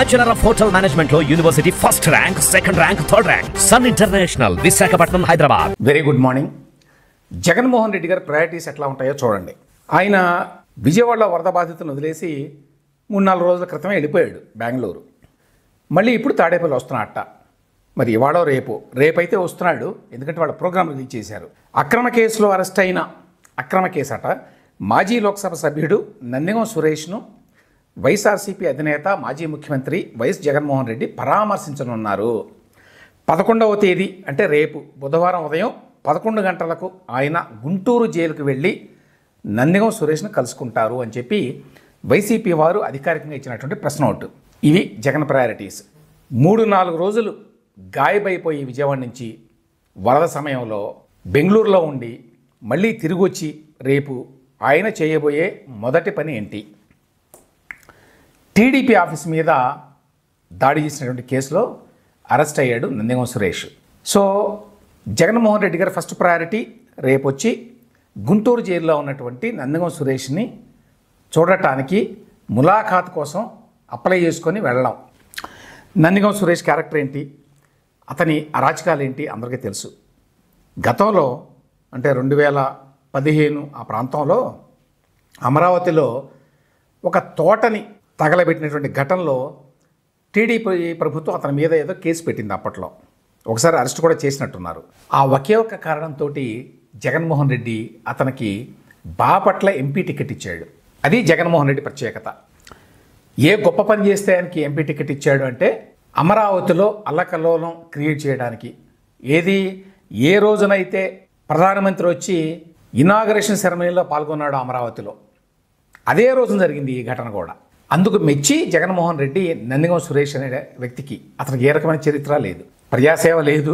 Bachelor of hotel management లో university first rank, second rank, third rank. Sun international, Visakhapatnam, Hyderabad. Very good morning. Jaganmohan Reddy గారి priorities ఎట్లా ఉంటాయో చూడండి. ఆయన విజయవాడలో వరద బాధితులను వదిలేసి 3-4 రోజుల క్రితమే వెళ్ళిపోయాడు బెంగళూరు. మళ్ళీ ఇప్పుడు తాడేపల్లి వస్తున్నాడట. మరి ఇవాళ రేపైతే వస్తున్నాడు, ఎందుకంటే వాళ్ళ ప్రోగ్రాం రిలీజ్ చేశారు. అక్రమ కేసులో అరెస్ట్ అయిన అక్రమ కేసు అట మాజీ లోక్సభ సభ్యుడు నందిగం సురేష్ను వైఎస్ఆర్సీపీ అధినేత మాజీ ముఖ్యమంత్రి వైఎస్ జగన్మోహన్ రెడ్డి పరామర్శించనున్నారు. 11వ తేదీ అంటే రేపు బుధవారం ఉదయం 11 గంటలకు ఆయన గుంటూరు జైలుకు వెళ్ళి నందిగం సురేష్ను కలుసుకుంటారు అని చెప్పి వైసీపీ వారు అధికారికంగా ఇచ్చినటువంటి ప్రెస్ నోట్. ఇవి జగన్ ప్రయారిటీస్. 3-4 రోజులు గాయబైపోయి విజయవాడ నుంచి వరద సమయంలో బెంగళూరులో ఉండి మళ్ళీ తిరిగి వచ్చి రేపు ఆయన చేయబోయే మొదటి పని ఏంటి? టీడీపీ ఆఫీస్ మీద దాడి చేసినటువంటి కేసులో అరెస్ట్ అయ్యాడు నందిగం సురేష్. సో జగన్మోహన్ రెడ్డి గారి ఫస్ట్ ప్రయారిటీ రేపు వచ్చి గుంటూరు జైల్లో ఉన్నటువంటి నందిగం సురేష్ని చూడటానికి ములాఖాత్ కోసం అప్లై చేసుకొని వెళ్ళడం. నందిగం సురేష్ క్యారెక్టర్ ఏంటి, అతని అరాచకాలు ఏంటి అందరికీ తెలుసు. గతంలో అంటే 2015 ఆ ప్రాంతంలో అమరావతిలో ఒక తోటని తగలబెట్టినటువంటి ఘటనలో టీడీపీ ప్రభుత్వం అతని మీద ఏదో కేసు పెట్టింది. అప్పట్లో ఒకసారి అరెస్ట్ కూడా చేసినట్టున్నారు. ఆ ఒకే ఒక్క కారణంతో జగన్మోహన్ రెడ్డి అతనికి బాపట్ల ఎంపీ టికెట్ ఇచ్చాడు. అది జగన్మోహన్ రెడ్డి ప్రత్యేకత. ఏ గొప్ప పని చేస్తే ఆయనకి ఎంపీ టికెట్ ఇచ్చాడు అంటే అమరావతిలో అల్లకల్లోలం క్రియేట్ చేయడానికి. ఏ రోజునైతే ప్రధానమంత్రి వచ్చి ఇనాగరేషన్ సెరమనీలో పాల్గొన్నాడు అమరావతిలో, అదే రోజున జరిగింది ఈ ఘటన కూడా. అందుకు మెచ్చి జగన్మోహన్ రెడ్డి నందిగం సురేష్ అనే వ్యక్తికి, అతనికి ఏ రకమైన చరిత్ర లేదు, ప్రజాసేవ లేదు,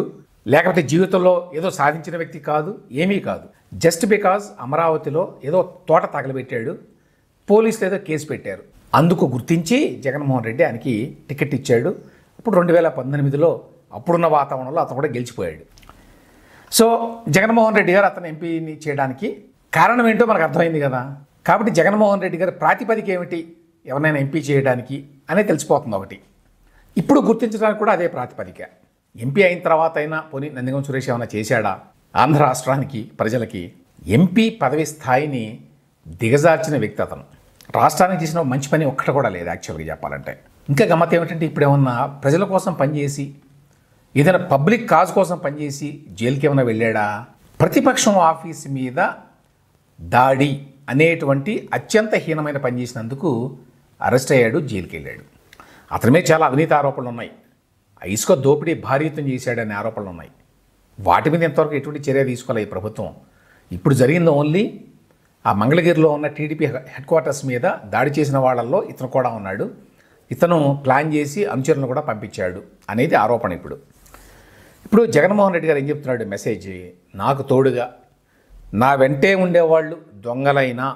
లేకపోతే జీవితంలో ఏదో సాధించిన వ్యక్తి కాదు, ఏమీ కాదు. జస్ట్ బికాజ్ అమరావతిలో ఏదో తోట తగలబెట్టాడు, పోలీసులు ఏదో కేసు పెట్టారు. అందుకు గుర్తించి జగన్మోహన్ రెడ్డి ఆయనకి టికెట్ ఇచ్చాడు. ఇప్పుడు 2018లో అప్పుడున్న వాతావరణంలో అతను కూడా గెలిచిపోయాడు. సో జగన్మోహన్ రెడ్డి గారు అతను ఎంపీని చేయడానికి కారణం ఏంటో మనకు అర్థమైంది కదా. కాబట్టి జగన్మోహన్ రెడ్డి గారి ప్రాతిపదిక ఏమిటి ఎవరినైనా ఎంపీ చేయడానికి అనేది తెలిసిపోతుంది ఒకటి. ఇప్పుడు గుర్తించడానికి కూడా అదే ప్రాతిపదిక. ఎంపీ అయిన తర్వాత అయినా పోనీ నందిగం సురేష్ ఏమైనా చేశాడా? ఆంధ్ర రాష్ట్రానికి ప్రజలకి ఎంపీ పదవి స్థాయిని దిగజార్చిన వ్యక్తి అతను. రాష్ట్రానికి చేసిన మంచి పని ఒక్కటి కూడా లేదు యాక్చువల్గా చెప్పాలంటే. ఇంకా గమ్మత్ ఏమిటంటే ఇప్పుడు ఏమన్నా ప్రజల కోసం పనిచేసి ఏదైనా పబ్లిక్ కాజ్ కోసం పనిచేసి జైలుకి ఏమైనా వెళ్ళాడా? ప్రతిపక్షం ఆఫీస్ మీద దాడి అనేటువంటి అత్యంత హీనమైన పని చేసినందుకు అరెస్ట్ అయ్యాడు, జైలుకి వెళ్ళాడు. అతని మీద చాలా అవినీతి ఆరోపణలు ఉన్నాయి. ఇసుక దోపిడీ భారీతం చేశాడనే ఆరోపణలు ఉన్నాయి. వాటి మీద ఇంతవరకు ఎటువంటి చర్య తీసుకోలేదు ఈ ప్రభుత్వం. ఇప్పుడు జరిగింది ఓన్లీ ఆ మంగళగిరిలో ఉన్న టీడీపీ హెడ్ క్వార్టర్స్ మీద దాడి చేసిన వాళ్ళల్లో ఇతను కూడా ఉన్నాడు. ఇతను ప్లాన్ చేసి అనుచరులను కూడా పంపించాడు అనేది ఆరోపణ. ఇప్పుడు జగన్మోహన్ రెడ్డి గారు ఏం చెప్తున్నాడు మెసేజ్? నాకు తోడుగా నా వెంటే ఉండేవాళ్ళు దొంగలైనా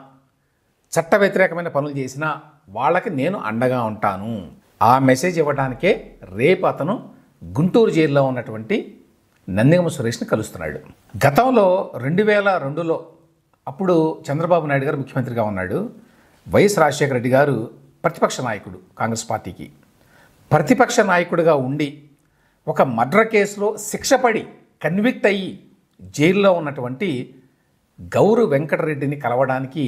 చట్ట వ్యతిరేకమైన పనులు చేసినా వాళ్ళకి నేను అండగా ఉంటాను. ఆ మెసేజ్ ఇవ్వడానికే రేపు అతను గుంటూరు జైల్లో ఉన్నటువంటి నందిగం సురేష్ని కలుస్తున్నాడు. గతంలో 2002లో అప్పుడు చంద్రబాబు నాయుడు గారు ముఖ్యమంత్రిగా ఉన్నాడు. వైఎస్ రాజశేఖర రెడ్డి గారు ప్రతిపక్ష నాయకుడు కాంగ్రెస్ పార్టీకి. ప్రతిపక్ష నాయకుడిగా ఉండి ఒక మర్డర్ కేసులో శిక్ష పడి కన్విక్ట్ అయ్యి జైల్లో ఉన్నటువంటి గౌరు వెంకటరెడ్డిని కలవడానికి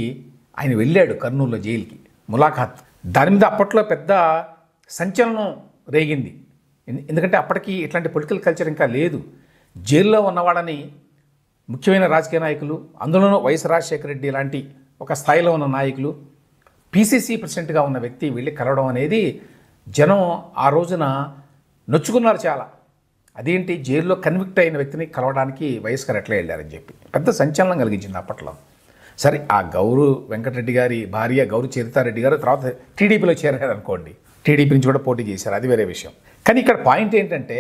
ఆయన వెళ్ళాడు కర్నూలులో జైలుకి, ములాఖాత్. దాని మీద అప్పట్లో పెద్ద సంచలనం రేగింది. ఎందుకంటే అప్పటికి ఇట్లాంటి పొలిటికల్ కల్చర్ ఇంకా లేదు. జైల్లో ఉన్నవాళ్ళని ముఖ్యమైన రాజకీయ నాయకులు, అందులోనూ వైఎస్ రాజశేఖర రెడ్డి లాంటి ఒక స్థాయిలో ఉన్న నాయకులు, పీసీసీ ప్రెసిడెంట్గా ఉన్న వ్యక్తి వెళ్ళి కలవడం అనేది జనం ఆ రోజున నొచ్చుకున్నారు చాలా. అదేంటి జైల్లో కన్విక్ట్ అయిన వ్యక్తిని కలవడానికి వైఎస్ గారు ఎట్లా వెళ్ళారని చెప్పి పెద్ద సంచలనం కలిగించింది అప్పట్లో. సరే, ఆ గౌరు వెంకటరెడ్డి గారి భార్య గౌరు చరితారెడ్డి గారు తర్వాత టీడీపీలో చేరారు అనుకోండి, టీడీపీ నుంచి కూడా పోటీ చేశారు, అది వేరే విషయం. కానీ ఇక్కడ పాయింట్ ఏంటంటే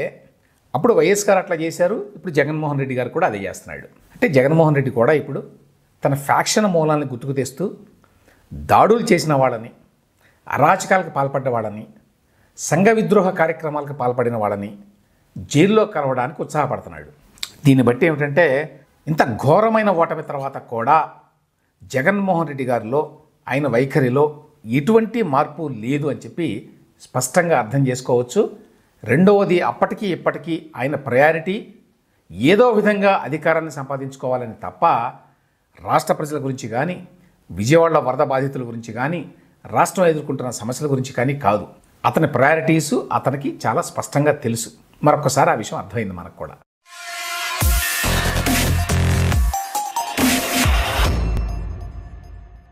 అప్పుడు వైఎస్ గారు అట్లా చేశారు, ఇప్పుడు జగన్మోహన్ రెడ్డి గారు కూడా అదే చేస్తున్నాడు. అంటే జగన్మోహన్ రెడ్డి కూడా ఇప్పుడు తన ఫ్యాక్షన్ మూలాన్ని గుర్తుకు తెస్తూ దాడులు చేసిన వాళ్ళని, అరాచకాలకు పాల్పడ్డ వాళ్ళని, సంఘ విద్రోహ కార్యక్రమాలకు పాల్పడిన వాళ్ళని జైల్లో కలవడానికి ఉత్సాహపడుతున్నాడు. దీన్ని బట్టి ఏమిటంటే ఇంత ఘోరమైన ఓటమి తర్వాత కూడా జగన్మోహన్ రెడ్డి గారిలో ఆయన వైఖరిలో ఎటువంటి మార్పు లేదు అని చెప్పి స్పష్టంగా అర్థం చేసుకోవచ్చు. రెండవది, అప్పటికి ఇప్పటికీ ఆయన ప్రయారిటీ ఏదో విధంగా అధికారాన్ని సంపాదించుకోవాలని తప్ప రాష్ట్ర ప్రజల గురించి కానీ, విజయవాడలో వరద బాధితుల గురించి కానీ, రాష్ట్రం ఎదుర్కొంటున్న సమస్యల గురించి కానీ కాదు. అతని ప్రయారిటీసు అతనికి చాలా స్పష్టంగా తెలుసు. మరొకసారి ఆ విషయం అర్థమైంది మనకు కూడా.